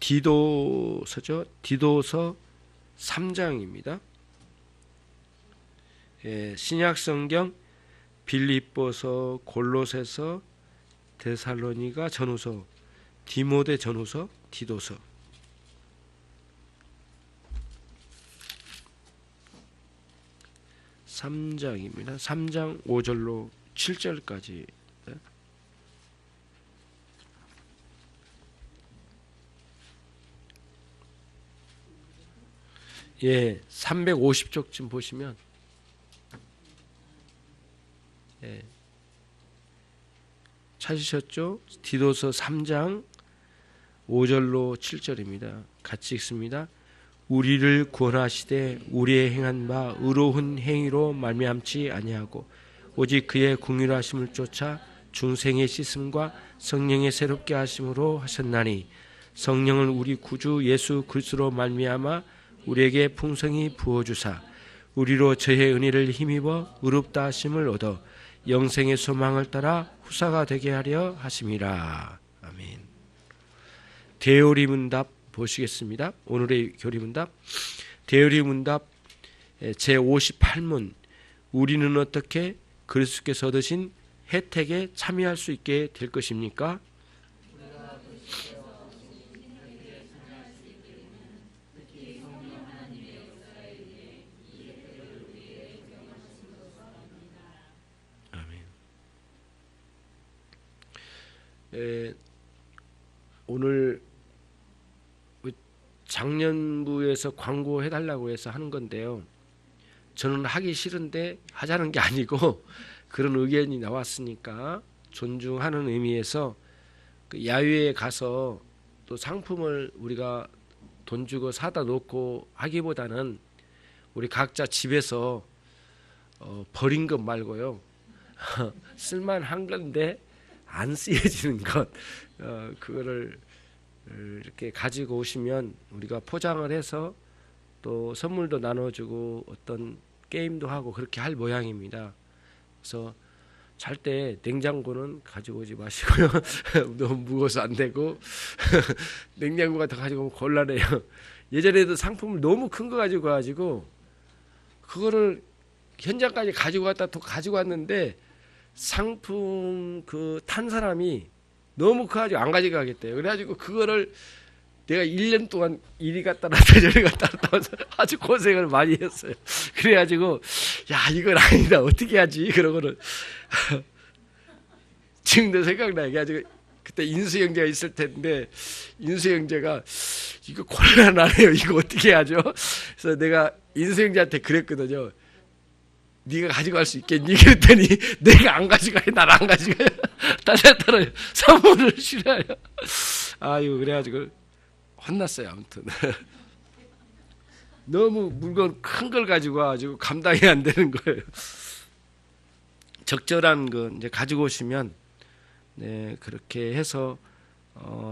디도서죠. 디도서 3장입니다. 신약 성경 빌립보서, 골로새서, 데살로니가 전후서, 디모데 전후서, 디도서. (3장입니다) 3장 5절로 7절까지. 예, 350쪽쯤 보시면 찾으셨죠? 디도서 3장 5절로 7절입니다. 같이 읽습니다. 우리를 구원하시되 우리의 행한 바 의로운 행위로 말미암지 아니하고 오직 그의 긍휼하심을 쫓아 중생의 씻음과 성령의 새롭게 하심으로 하셨나니 성령을 우리 구주 예수 그리스도로 말미암아 우리에게 풍성히 부어주사 우리로 저의 은혜를 힘입어 의롭다 하심을 얻어 영생의 소망을 따라 후사가 되게 하려 하심이라. 아멘. 대요리 문답 보시겠습니다. 오늘의 교리 문답. 대요리 문답 제58문. 우리는 어떻게 그리스도께서 얻으신 혜택에 참여할 수 있게 될 것입니까? 오늘 작년부에서 광고해달라고 해서 하는 건데요. 저는 하기 싫은데 하자는 게 아니고 그런 의견이 나왔으니까 존중하는 의미에서 그 야외에 가서 또 상품을 우리가 돈 주고 사다 놓고 하기보다는 우리 각자 집에서 버린 것 말고요. 쓸만한 건데 안 쓰여지는 것, 그거를 이렇게 가지고 오시면 우리가 포장을 해서 또 선물도 나눠주고 어떤 게임도 하고 그렇게 할 모양입니다. 그래서 잘 때 냉장고는 가지고 오지 마시고요. 너무 무거워서 안 되고 냉장고 같은 거 가지고 오면 곤란해요. 예전에도 상품을 너무 큰 거 가지고 와가지고 그거를 현장까지 가지고 갔다 또 가지고 왔는데 상품 그 탄 사람이 너무 커가지고 안 가져가겠대요. 그래가지고 그거를 내가 1년 동안 이리 갔다 놨다 저리 갔다 놨다 아주 고생을 많이 했어요. 그래가지고 야 이건 아니다 어떻게 하지 그러고는 지금도 생각나요. 그래가지고 그때 인수 형제가 있을 텐데 인수 형제가 이거 곤란하네요. 이거 어떻게 하죠? 그래서 내가 인수 형제한테 그랬거든요. 네가 가져갈 수 있겠니? 그랬더니 내가 안 가져가요. 난 안 가져가요. 따뜻하게 선물을 싫어요. 아유 그래가지고 혼났어요. 아무튼 너무 물건 큰 걸 가지고 와가지고 감당이 안 되는 거예요. 적절한 거 이제 가지고 오시면 네 그렇게 해서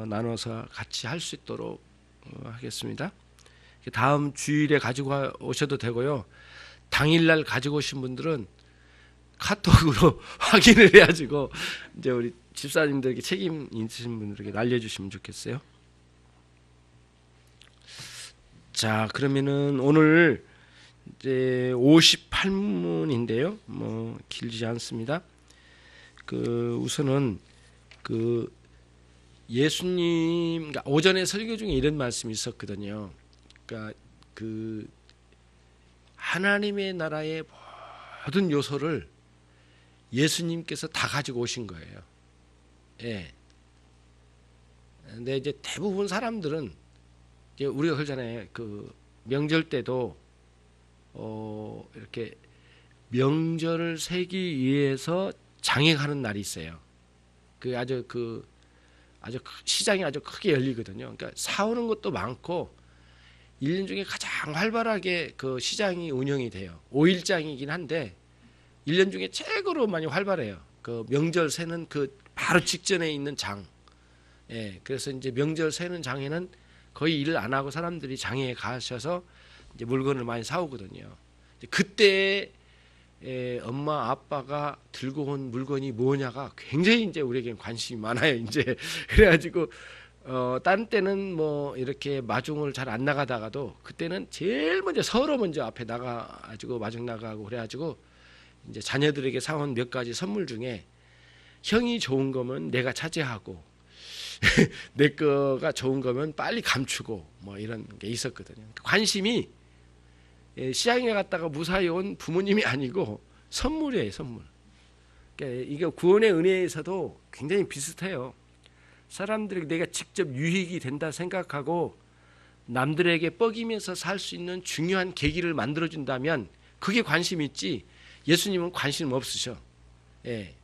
나눠서 같이 할 수 있도록 하겠습니다. 다음 주일에 가지고 오셔도 되고요. 당일날 가지고 오신 분들은 카톡으로 확인을 해가지고 이제 우리 집사님들에게 책임 있으신 분들에게 알려주시면 좋겠어요. 자, 그러면은 오늘 이제 58문인데요. 뭐 길지 않습니다. 그 우선은 그 예수님 그러니까 오전에 설교 중에 이런 말씀이 있었거든요. 그러니까 그 하나님의 나라의 모든 요소를 예수님께서 다 가지고 오신 거예요. 예. 근데 이제 대부분 사람들은 이제 우리가 그러잖아요. 그 명절 때도 이렇게 명절을 세기 위해서 장행하는 날이 있어요. 그 아주 시장이 아주 크게 열리거든요. 그러니까 사오는 것도 많고 1년 중에 가장 활발하게 그 시장이 운영이 돼요. 5일장이긴 한데 1년 중에 최고로 많이 활발해요. 그 명절 세는 그 바로 직전에 있는 장. 예, 그래서 이제 명절 세는 장에는 거의 일을 안 하고 사람들이 장에 가셔서 이제 물건을 많이 사오거든요. 그때 엄마 아빠가 들고 온 물건이 뭐냐가 굉장히 이제 우리에겐 관심이 많아요. 이제 그래가지고 다른 때는 뭐 이렇게 마중을 잘 안 나가다가도 그때는 제일 먼저 서로 먼저 앞에 나가가지고 마중 나가고 그래가지고 이제 자녀들에게 사온 몇 가지 선물 중에 형이 좋은 거면 내가 차지하고 내 거가 좋은 거면 빨리 감추고 뭐 이런 게 있었거든요. 관심이 시장에 갔다가 무사히 온 부모님이 아니고 선물이에요, 선물. 그러니까 이게 구원의 은혜에서도 굉장히 비슷해요. 사람들에게 내가 직접 유익이 된다 생각하고 남들에게 뻐기면서 살 수 있는 중요한 계기를 만들어준다면 그게 관심이 있지, 예수님은 관심 없으셔. 예.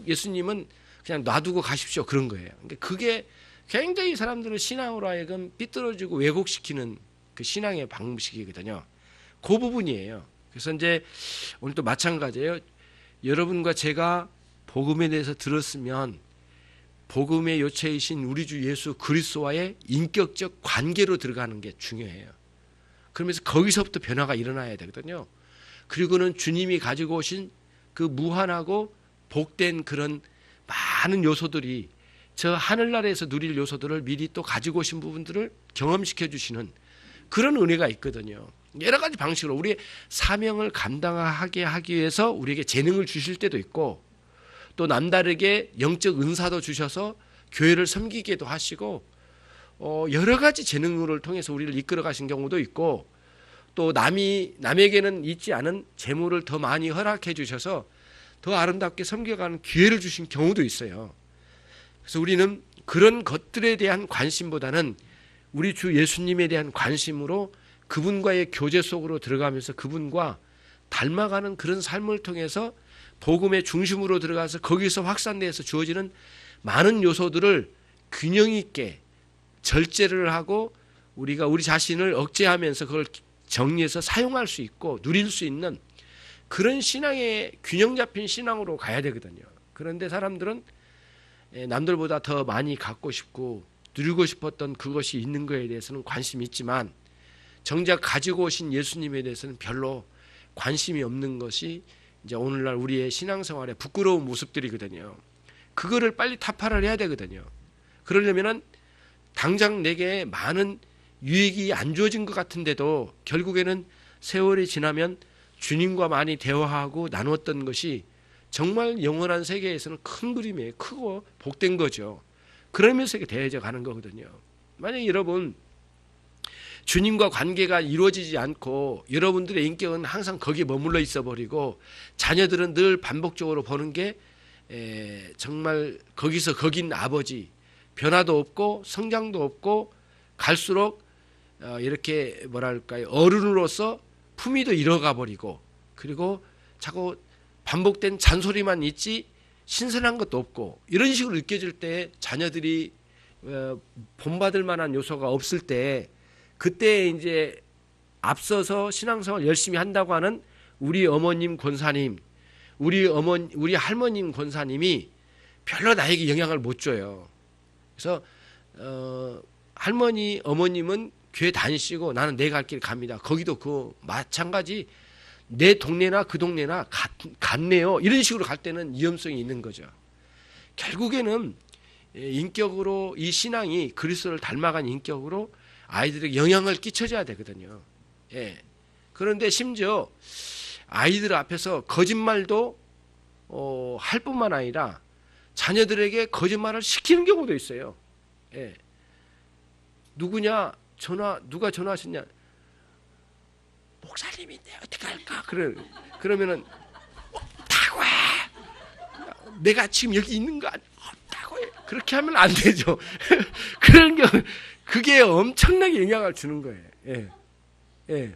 예수님은 그냥 놔두고 가십시오, 그런 거예요. 그게 굉장히 사람들을 신앙으로 하여금 삐뚤어지고 왜곡시키는 그 신앙의 방식이거든요. 그 부분이에요. 그래서 이제 오늘 또 마찬가지예요. 여러분과 제가 복음에 대해서 들었으면 복음의 요체이신 우리 주 예수 그리스도와의 인격적 관계로 들어가는 게 중요해요. 그러면서 거기서부터 변화가 일어나야 되거든요. 그리고는 주님이 가지고 오신 그 무한하고 복된 그런 많은 요소들이 저 하늘나라에서 누릴 요소들을 미리 또 가지고 오신 부분들을 경험시켜 주시는 그런 은혜가 있거든요. 여러 가지 방식으로 우리의 사명을 감당하게 하기 위해서 우리에게 재능을 주실 때도 있고, 또 남다르게 영적 은사도 주셔서 교회를 섬기게도 하시고, 여러 가지 재능을 통해서 우리를 이끌어 가신 경우도 있고, 또 남에게는 있지 않은 재물을 더 많이 허락해 주셔서 더 아름답게 섬겨가는 기회를 주신 경우도 있어요. 그래서 우리는 그런 것들에 대한 관심보다는 우리 주 예수님에 대한 관심으로 그분과의 교제 속으로 들어가면서 그분과 닮아가는 그런 삶을 통해서 복음의 중심으로 들어가서 거기서 확산돼서 주어지는 많은 요소들을 균형 있게 절제를 하고 우리가 우리 자신을 억제하면서 그걸 정리해서 사용할 수 있고 누릴 수 있는 그런 신앙의 균형 잡힌 신앙으로 가야 되거든요. 그런데 사람들은 남들보다 더 많이 갖고 싶고 누리고 싶었던 그것이 있는 것에 대해서는 관심이 있지만 정작 가지고 오신 예수님에 대해서는 별로 관심이 없는 것이 이제 오늘날 우리의 신앙생활의 부끄러운 모습들이거든요. 그거를 빨리 타파를 해야 되거든요. 그러려면은 당장 내게 많은 유익이 안 주어진 것 같은데도 결국에는 세월이 지나면 주님과 많이 대화하고 나누었던 것이 정말 영원한 세계에서는 큰 그림이에요. 크고 복된 거죠. 그러면서 이렇게 대해져 가는 거거든요. 만약에 여러분 주님과 관계가 이루어지지 않고 여러분들의 인격은 항상 거기에 머물러 있어 버리고 자녀들은 늘 반복적으로 보는 게 정말 거기서 거긴 아버지, 변화도 없고 성장도 없고 갈수록 이렇게 뭐랄까요, 어른으로서 품위도 잃어가 버리고, 그리고 자꾸 반복된 잔소리만 있지 신선한 것도 없고 이런 식으로 느껴질 때 자녀들이 본받을 만한 요소가 없을 때 그때 이제 앞서서 신앙생활 열심히 한다고 하는 우리 어머님 권사님, 우리 할머님 권사님이 별로 나에게 영향을 못 줘요. 그래서 할머니 어머님은 교회 다니시고 나는 내 갈 길 갑니다. 거기도 그 마찬가지 내 동네나 그 동네나 같네요. 이런 식으로 갈 때는 위험성이 있는 거죠. 결국에는 인격으로 이 신앙이 그리스도를 닮아간 인격으로 아이들에게 영향을 끼쳐줘야 되거든요. 예. 그런데 심지어 아이들 앞에서 거짓말도 할 뿐만 아니라 자녀들에게 거짓말을 시키는 경우도 있어요. 예. 누가 전화하셨냐? 목사님인데 어떻게 할까? 그러면은 없다고 해. 내가 지금 여기 있는 거 아니야? 없다고 해. 그렇게 하면 안 되죠. 그런 경우 그게 엄청나게 영향을 주는 거예요. 예. 예.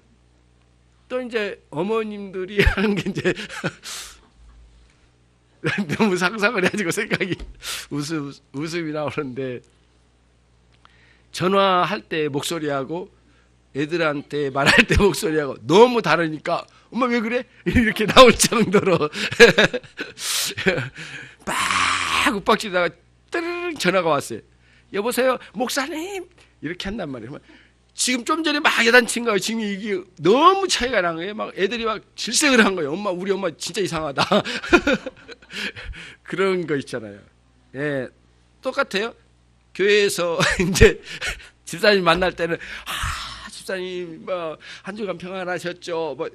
또 이제 어머님들이 하는 게 이제 너무 상상을 해가지고 생각이 웃음이 나오는데, 전화할 때 목소리하고 애들한테 말할 때 목소리하고 너무 다르니까 엄마 왜 그래? 이렇게 나올 정도로 막 윽박지다가 뜨르릉 전화가 왔어요. 여보세요 목사님, 이렇게 한단 말이에요. 지금 좀 전에 막 야단친 거예요. 지금 이게 너무 차이가 난 거예요. 막 애들이 막 질색을 한 거예요. 우리 엄마 진짜 이상하다. 그런 거 있잖아요. 예, 똑같아요. 교회에서 이제 집사님 만날 때는 집사님 뭐 한 주간 평안하셨죠? 뭐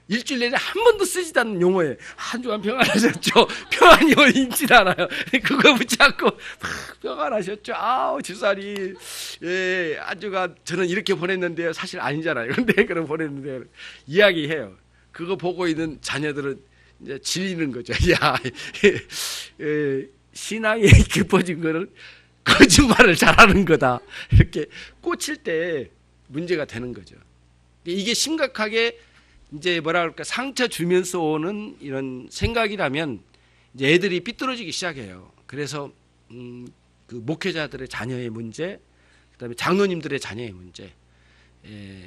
일주일 내내 한 번도 쓰지도 않는 용어예요. 한 주간 평안하셨죠? 평안이 있질 않아요. 그거 붙잡고 평안하셨죠? 아우 집사님 한 주간 저는 이렇게 보냈는데요. 사실 아니잖아요. 근데 그럼 보냈는데 이야기해요. 그거 보고 있는 자녀들은 이제 질리는 거죠. 야, 신앙이 깊어진 거는 거짓말을 잘하는 거다. 이렇게 꽂힐 때 문제가 되는 거죠. 이게 심각하게 이제 뭐라 그럴까 상처 주면서 오는 이런 생각이라면 이제 애들이 삐뚤어지기 시작해요. 그래서 그 목회자들의 자녀의 문제, 그다음에 장로님들의 자녀의 문제.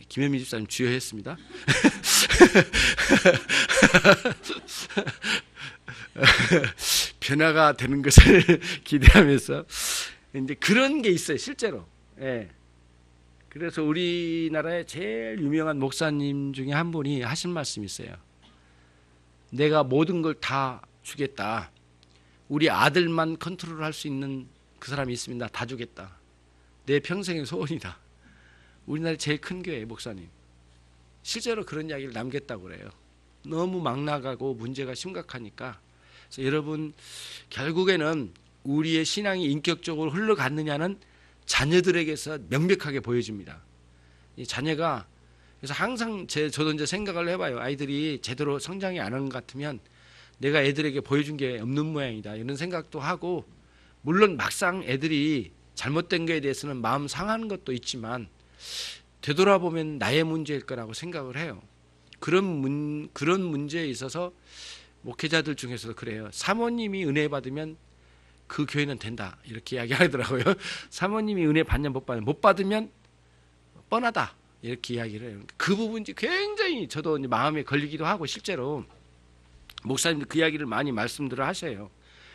김현미 집사님 주여했습니다. 변화가 되는 것을 기대하면서 이제 그런 게 있어요, 실제로. 그래서 우리나라의 제일 유명한 목사님 중에 한 분이 하신 말씀이 있어요. 내가 모든 걸 다 주겠다. 우리 아들만 컨트롤할 수 있는 그 사람이 있으면 나 다 주겠다. 내 평생의 소원이다. 우리나라의 제일 큰 교회 목사님. 실제로 그런 이야기를 남겼다고 그래요. 너무 막 나가고 문제가 심각하니까. 그래서 여러분 결국에는 우리의 신앙이 인격적으로 흘러갔느냐는 자녀들에게서 명백하게 보여줍니다. 이 자녀가 그래서 항상 저도 이제 생각을 해봐요. 아이들이 제대로 성장이 안 하는 것 같으면 내가 애들에게 보여준 게 없는 모양이다 이런 생각도 하고, 물론 막상 애들이 잘못된 거에 대해서는 마음 상하는 것도 있지만 되돌아보면 나의 문제일 거라고 생각을 해요. 그런 문제에 있어서 목회자들 중에서도 그래요. 사모님이 은혜 받으면 그 교회는 된다 이렇게 이야기하더라고요. 사모님이 은혜 받냐 못 받으면 뻔하다 이렇게 이야기를 해요. 그 부분이 굉장히 저도 마음에 걸리기도 하고, 실제로 목사님들 그 이야기를 많이 말씀들을 하셔요.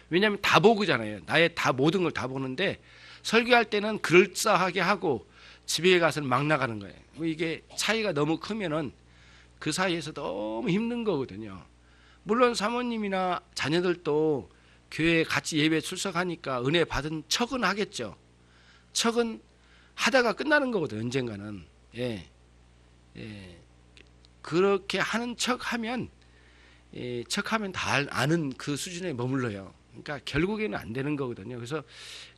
왜냐하면 다 보고잖아요. 나의 다 모든 걸 다 보는데 설교할 때는 그럴싸하게 하고 집에 가서는 막 나가는 거예요. 이게 차이가 너무 크면은 그 사이에서 너무 힘든 거거든요. 물론 사모님이나 자녀들도 교회에 같이 예배 출석하니까 은혜 받은 척은 하겠죠. 척은 하다가 끝나는 거거든요. 언젠가는. 그렇게 하는 척하면 다 아는 그 수준에 머물러요. 그러니까 결국에는 안 되는 거거든요. 그래서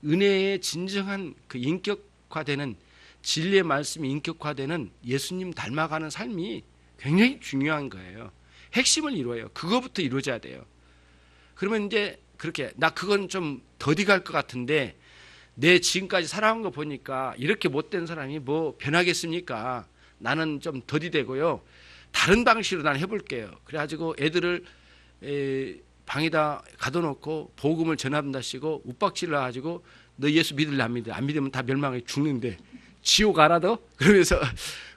은혜의 진정한 그 인격화되는 진리의 말씀이 인격화되는 예수님 닮아가는 삶이 굉장히 중요한 거예요. 핵심을 이루어요. 그거부터 이루어져야 돼요. 그러면 이제 그렇게 나 그건 좀 더디 갈 것 같은데 내 지금까지 살아온 거 보니까 이렇게 못된 사람이 뭐 변하겠습니까? 나는 좀 더디 되고요. 다른 방식으로 난 해볼게요. 그래가지고 애들을 방에다 가둬놓고 복음을 전한다시고 욱박질을 해가지고 너 예수 믿을래 안 믿을래? 안 믿으면 다 멸망해 죽는데 지옥 알아 너? 그러면서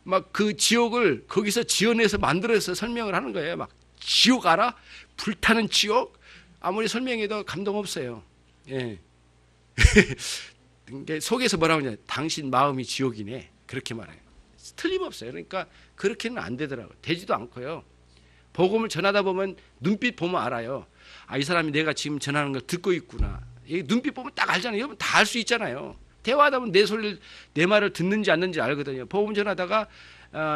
막 그 지옥을 거기서 지어내서 만들어서 설명을 하는 거예요. 막 지옥 알아? 불타는 지옥? 아무리 설명해도 감동 없어요. 속에서 뭐라고 하냐? 당신 마음이 지옥이네. 그렇게 말해요. 틀림없어요. 그러니까 그렇게는 안 되더라고요. 되지도 않고요. 복음을 전하다 보면 눈빛 보면 알아요. 이 사람이 내가 지금 전하는 걸 듣고 있구나. 눈빛 보면 딱 알잖아요. 여러분 다 알 수 있잖아요. 대화하다 보면 내 말을 듣는지 않는지 알거든요. 복음 전하다가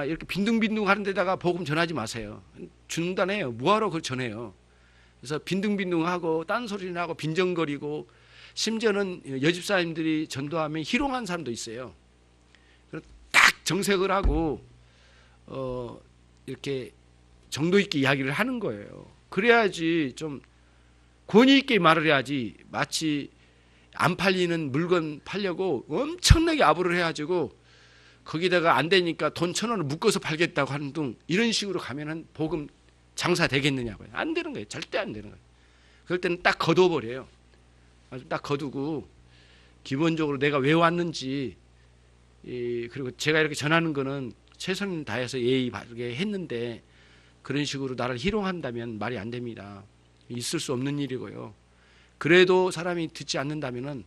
이렇게 빈둥빈둥 하는 데다가 복음 전하지 마세요. 중단해요. 뭐하러 그걸 전해요. 그래서 빈둥빈둥하고 딴소리나 하고 빈정거리고, 심지어는 여집사님들이 전도하면 희롱한 사람도 있어요. 딱 정색을 하고 이렇게 정도 있게 이야기를 하는 거예요. 그래야지 좀 권위 있게 말을 해야지, 마치 안 팔리는 물건 팔려고 엄청나게 아부를 해가지고 거기다가 안 되니까 돈 1,000원을 묶어서 팔겠다고 하는 등 이런 식으로 가면은 복음 장사 되겠느냐고요. 안 되는 거예요. 절대 안 되는 거예요. 그럴 때는 딱 거둬버려요. 아주 딱 거두고 기본적으로 내가 왜 왔는지, 그리고 제가 이렇게 전하는 거는 최선을 다해서 예의 바르게 했는데 그런 식으로 나를 희롱한다면 말이 안 됩니다. 있을 수 없는 일이고요. 그래도 사람이 듣지 않는다면은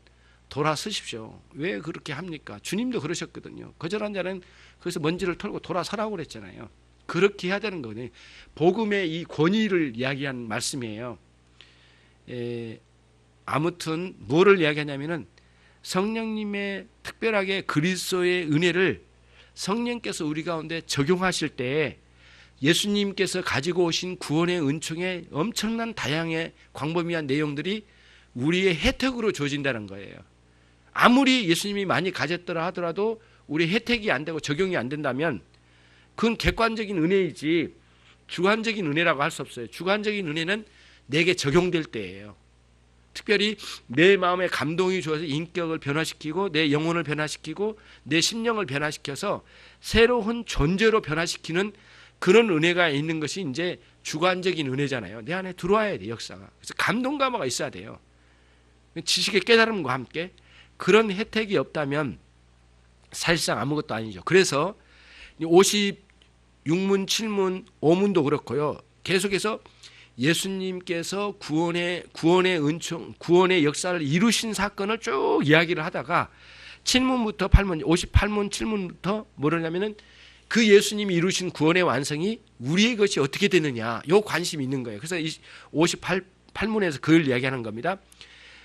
돌아서십시오. 왜 그렇게 합니까? 주님도 그러셨거든요. 거절한 자는 거기서 먼지를 털고 돌아서라고 그랬잖아요. 그렇게 해야 되는 거거든요. 복음의 이 권위를 이야기한 말씀이에요. 아무튼 뭐를 이야기하냐면은 성령님의 특별하게 그리스도의 은혜를 성령께서 우리 가운데 적용하실 때에 예수님께서 가지고 오신 구원의 은총의 엄청난 다양의 광범위한 내용들이 우리의 혜택으로 주어진다는 거예요. 아무리 예수님이 많이 가졌더라 하더라도 우리 혜택이 안 되고 적용이 안 된다면 그건 객관적인 은혜이지 주관적인 은혜라고 할 수 없어요. 주관적인 은혜는 내게 적용될 때예요. 특별히 내 마음에 감동이 주어서 인격을 변화시키고 내 영혼을 변화시키고 내 심령을 변화시켜서 새로운 존재로 변화시키는 그런 은혜가 있는 것이 이제 주관적인 은혜잖아요. 내 안에 들어와야 돼, 역사가. 그래서 감동 감화가 있어야 돼요. 지식의 깨달음과 함께 그런 혜택이 없다면 사실상 아무것도 아니죠. 그래서 56문, 7문, 5문도 그렇고요. 계속해서 예수님께서 구원의 은총, 구원의 역사를 이루신 사건을 쭉 이야기를 하다가 7문부터 8문, 58문, 7문부터 뭐냐면은 그 예수님이 이루신 구원의 완성이 우리의 것이 어떻게 되느냐, 요 관심이 있는 거예요. 그래서 58문에서 그걸 이야기하는 겁니다.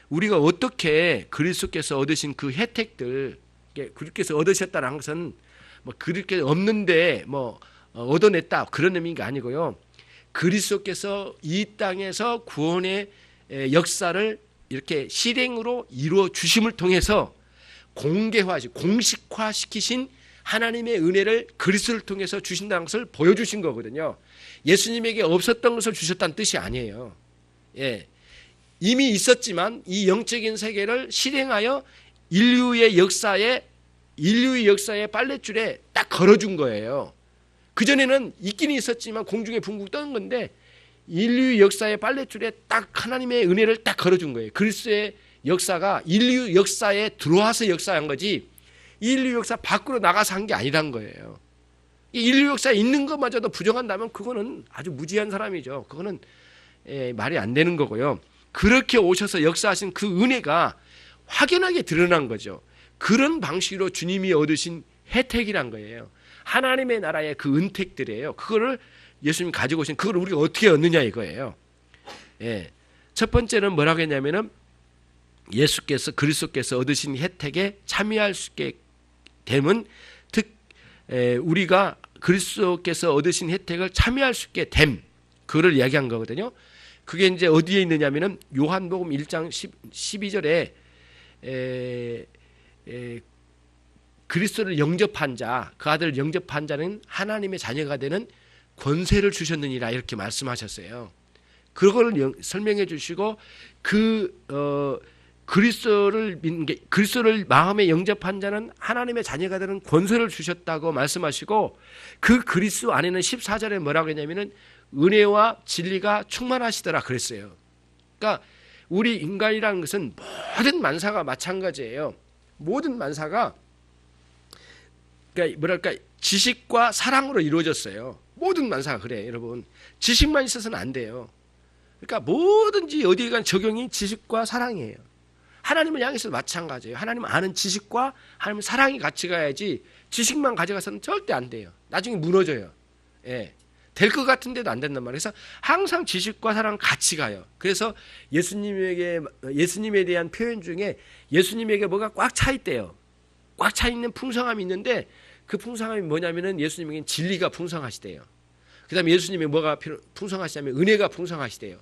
우리가 어떻게 그리스도께서 얻으신 그 혜택들, 그리스도께서 얻으셨다는 것은 뭐 그리스도께서 없는데 뭐 얻어냈다 그런 의미가 아니고요. 그리스도께서 이 땅에서 구원의 역사를 이렇게 실행으로 이루어 주심을 통해서 공식화시키신 하나님의 은혜를 그리스도를 통해서 주신다는 것을 보여주신 거거든요. 예수님에게 없었던 것을 주셨다는 뜻이 아니에요. 예. 이미 있었지만 이 영적인 세계를 실행하여 인류의 역사에 빨랫줄에 딱 걸어준 거예요. 그전에는 있긴 있었지만 공중에 붕붕 떠는 건데 인류 역사의 빨랫줄에 딱 하나님의 은혜를 딱 걸어준 거예요. 그리스도의 역사가 인류 역사에 들어와서 역사한 거지 인류 역사 밖으로 나가서 한 게 아니란 거예요. 인류 역사에 있는 것마저도 부정한다면 그거는 아주 무지한 사람이죠. 그거는 말이 안 되는 거고요. 그렇게 오셔서 역사하신 그 은혜가 확연하게 드러난 거죠. 그런 방식으로 주님이 얻으신 혜택이란 거예요. 하나님의 나라의 그 은택들이에요. 그거를 예수님이 가지고 오신 그걸 우리가 어떻게 얻느냐 이거예요. 예. 첫 번째는 뭐라고 했냐면은 그리스도께서 얻으신 혜택에 참여할 수 있게 됨은 우리가 그리스도께서 얻으신 혜택을 참여할 수 있게 됨, 그거를 이야기한 거거든요. 그게 이제 어디에 있느냐면은 요한복음 1장 12절에 그리스도를 영접한 자, 그 아들을 영접한 자는 하나님의 자녀가 되는 권세를 주셨느니라 이렇게 말씀하셨어요. 그걸 설명해 주시고 그리스도를 마음에 영접한 자는 하나님의 자녀가 되는 권세를 주셨다고 말씀하시고 그 그리스도 안에는 14절에 뭐라고 했냐면은 은혜와 진리가 충만하시더라 그랬어요. 그러니까 우리 인간이라는 것은 모든 만사가 마찬가지예요. 모든 만사가 그러니까 뭐랄까 지식과 사랑으로 이루어졌어요. 모든 만사가 그래요, 여러분. 지식만 있어서는 안 돼요. 그러니까 뭐든지 어디에 간 적용이 지식과 사랑이에요. 하나님을 향해서도 마찬가지예요. 하나님 아는 지식과 하나님 사랑이 같이 가야지 지식만 가져가서는 절대 안 돼요. 나중에 무너져요. 예. 될 것 같은데도 안 된단 말이에요. 그래서 항상 지식과 사랑 같이 가요. 그래서 예수님에 대한 표현 중에 예수님에게 뭐가 꽉 차 있대요. 꽉 차 있는 풍성함이 있는데 그 풍성함이 뭐냐면은 예수님에게는 진리가 풍성하시대요. 그 다음에 예수님이 뭐가 풍성하시냐면 은혜가 풍성하시대요.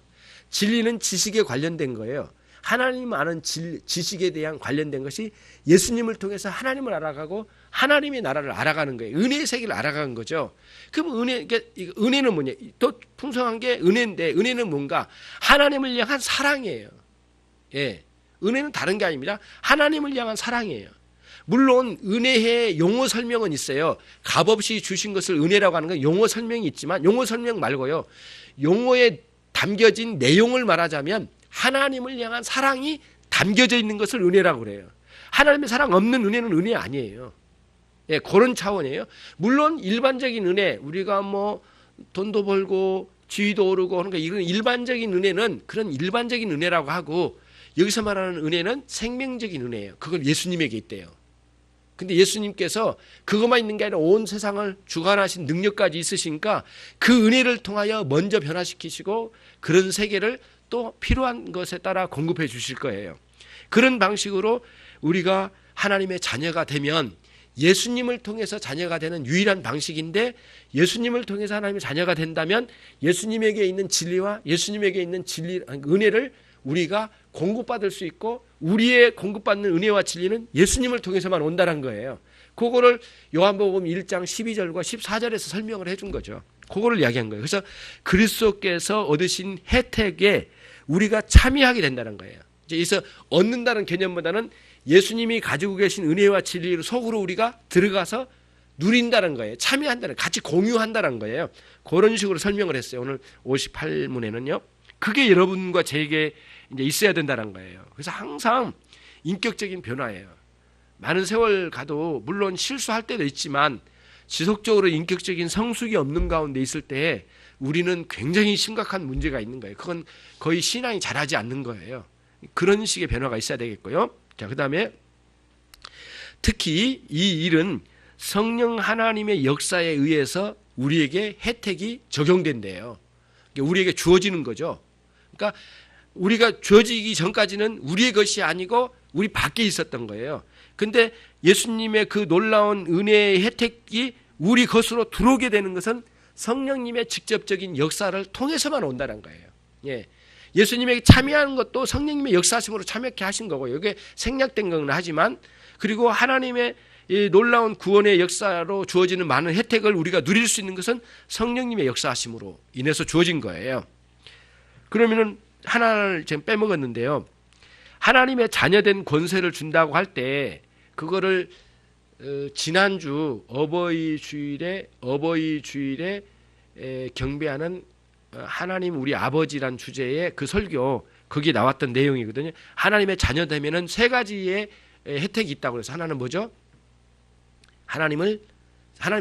진리는 지식에 관련된 거예요. 하나님 아는 지식에 대한 관련된 것이 예수님을 통해서 하나님을 알아가고 하나님의 나라를 알아가는 거예요. 은혜의 세계를 알아가는 거죠. 그럼 은혜는 뭐냐? 또 풍성한 게 은혜인데 은혜는 뭔가? 하나님을 향한 사랑이에요. 예, 은혜는 다른 게 아닙니다. 하나님을 향한 사랑이에요. 물론 은혜의 용어 설명은 있어요. 값없이 주신 것을 은혜라고 하는 건 용어 설명이 있지만 용어 설명 말고요. 용어에 담겨진 내용을 말하자면 하나님을 향한 사랑이 담겨져 있는 것을 은혜라고 그래요. 하나님의 사랑 없는 은혜는 은혜 아니에요. 예, 그런 차원이에요. 물론 일반적인 은혜, 우리가 뭐 돈도 벌고 지위도 오르고 하는 거 이런 일반적인 은혜는 그런 일반적인 은혜라고 하고 여기서 말하는 은혜는 생명적인 은혜예요. 그걸 예수님에게 있대요. 근데 예수님께서 그것만 있는 게 아니라 온 세상을 주관하신 능력까지 있으시니까 그 은혜를 통하여 먼저 변화시키시고 그런 세계를 또 필요한 것에 따라 공급해 주실 거예요. 그런 방식으로 우리가 하나님의 자녀가 되면 예수님을 통해서 자녀가 되는 유일한 방식인데, 예수님을 통해서 하나님의 자녀가 된다면 예수님에게 있는 진리와 예수님에게 있는 은혜를 우리가 공급받을 수 있고, 우리의 공급받는 은혜와 진리는 예수님을 통해서만 온다는 거예요. 그거를 요한복음 1장 12절과 14절에서 설명을 해준 거죠. 그거를 이야기한 거예요. 그래서 그리스도께서 얻으신 혜택에 우리가 참여하게 된다는 거예요. 그래서 얻는다는 개념보다는 예수님이 가지고 계신 은혜와 진리를 속으로 우리가 들어가서 누린다는 거예요. 참여한다는, 같이 공유한다는 거예요. 그런 식으로 설명을 했어요. 오늘 58문에는요. 그게 여러분과 제게 이제 있어야 된다는 거예요. 그래서 항상 인격적인 변화예요. 많은 세월 가도 물론 실수할 때도 있지만 지속적으로 인격적인 성숙이 없는 가운데 있을 때 우리는 굉장히 심각한 문제가 있는 거예요. 그건 거의 신앙이 자라지 않는 거예요. 그런 식의 변화가 있어야 되겠고요. 자, 그 다음에 특히 이 일은 성령 하나님의 역사에 의해서 우리에게 혜택이 적용된대요. 우리에게 주어지는 거죠. 그러니까 우리가 주어지기 전까지는 우리의 것이 아니고 우리 밖에 있었던 거예요. 근데 예수님의 그 놀라운 은혜의 혜택이 우리 것으로 들어오게 되는 것은 성령님의 직접적인 역사를 통해서만 온다는 거예요. 예. 예수님에게 참여하는 것도 성령님의 역사심으로 참여케 하신 거고, 이게 생략된 건 하지만, 그리고 하나님의 이 놀라운 구원의 역사로 주어지는 많은 혜택을 우리가 누릴 수 있는 것은 성령님의 역사심으로 인해서 주어진 거예요. 그러면은 하나를 지금 빼먹었는데요. 하나님의 자녀된 권세를 준다고 할 때 그거를 지난주 어버이 주일에 경배하는 하나님 우리 아버지란 주제의 그 설교, 거기에 나왔던 내용이거든요. 하나님의 자녀 되면은 세 가지의 혜택이 있다고 해서, 하나는 뭐죠? 하나님의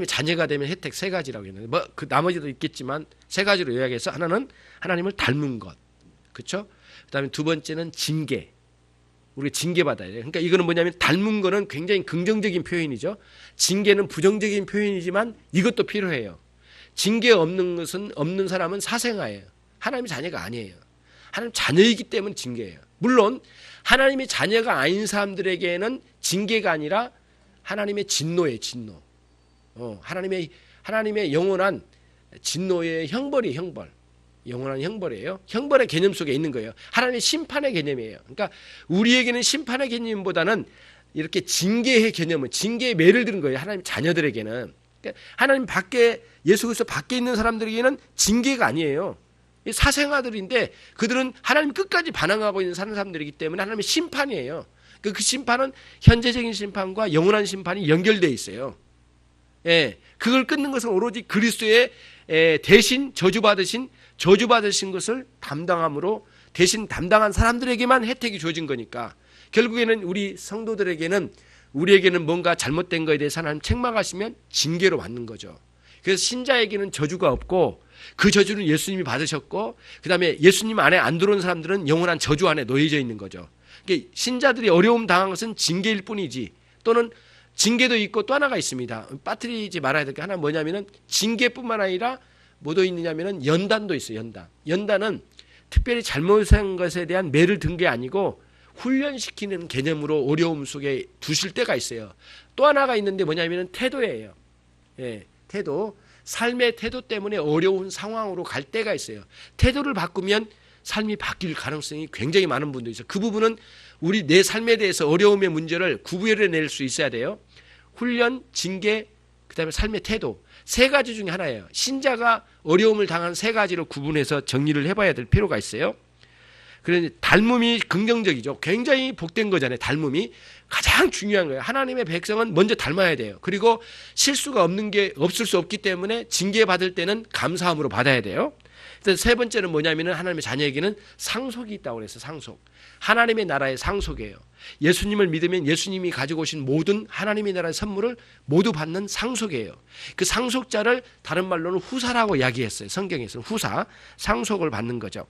자녀가 되면 혜택 세 가지라고 했는데, 뭐 그 나머지도 있겠지만 세 가지로 요약해서, 하나는 하나님을 닮은 것, 그렇죠? 그다음에 두 번째는 징계, 우리가 징계받아야 돼요. 그러니까 이거는 뭐냐면, 닮은 거는 굉장히 긍정적인 표현이죠. 징계는 부정적인 표현이지만 이것도 필요해요. 징계 없는 사람은 사생아예요. 하나님의 자녀가 아니에요. 하나님 자녀이기 때문에 징계예요. 물론 하나님의 자녀가 아닌 사람들에게는 징계가 아니라 하나님의 진노예요. 진노. 하나님의 영원한 진노의 형벌이 형벌. 영원한 형벌이에요. 형벌의 개념 속에 있는 거예요. 하나님의 심판의 개념이에요. 그러니까 우리에게는 심판의 개념보다는 이렇게 징계의 개념은, 징계의 매를 드는 거예요. 하나님 자녀들에게는. 그러니까 하나님 밖에, 예수 그리스도 밖에 있는 사람들에게는 징계가 아니에요. 사생아들인데 그들은 하나님 끝까지 반항하고 있는 사람들이기 때문에 하나님의 심판이에요. 그 심판은 현재적인 심판과 영원한 심판이 연결되어 있어요. 예, 그걸 끊는 것은 오로지 그리스도의 대신 저주받으신 것을 담당함으로, 대신 담당한 사람들에게만 혜택이 주어진 거니까, 결국에는 우리 성도들에게는, 우리에게는 뭔가 잘못된 거에 대해서 하나님 책망하시면 징계로 받는 거죠. 그래서 신자에게는 저주가 없고, 그 저주는 예수님이 받으셨고, 그 다음에 예수님 안에 안 들어온 사람들은 영원한 저주 안에 놓여져 있는 거죠. 그러니까 신자들이 어려움 당한 것은 징계일 뿐이지, 또는 징계도 있고 또 하나가 있습니다. 빠뜨리지 말아야 될 게 하나 뭐냐면은, 징계뿐만 아니라 뭐도 있느냐면은 연단도 있어요. 연단은 특별히 잘못한 것에 대한 매를 든 게 아니고 훈련시키는 개념으로 어려움 속에 두실 때가 있어요. 또 하나가 있는데 뭐냐면은 태도예요. 예, 태도. 삶의 태도 때문에 어려운 상황으로 갈 때가 있어요. 태도를 바꾸면 삶이 바뀔 가능성이 굉장히 많은 분도 있어요. 그 부분은 우리 내 삶에 대해서 어려움의 문제를 구별해낼 수 있어야 돼요. 훈련, 징계, 그 다음에 삶의 태도. 세 가지 중에 하나예요. 신자가 어려움을 당한 세 가지로 구분해서 정리를 해봐야 될 필요가 있어요. 그런데 닮음이 긍정적이죠. 굉장히 복된 거잖아요. 닮음이 가장 중요한 거예요. 하나님의 백성은 먼저 닮아야 돼요. 그리고 실수가 없을 수 없기 때문에 징계받을 때는 감사함으로 받아야 돼요. 세 번째는 뭐냐면은, 하나님의 자녀에게는 상속이 있다고 그랬어요. 상속. 하나님의 나라의 상속이에요. 예수님을 믿으면 예수님이 가지고 오신 모든 하나님의 나라의 선물을 모두 받는 상속이에요. 그 상속자를 다른 말로는 후사라고 이야기했어요. 성경에서는 후사, 상속을 받는 거죠.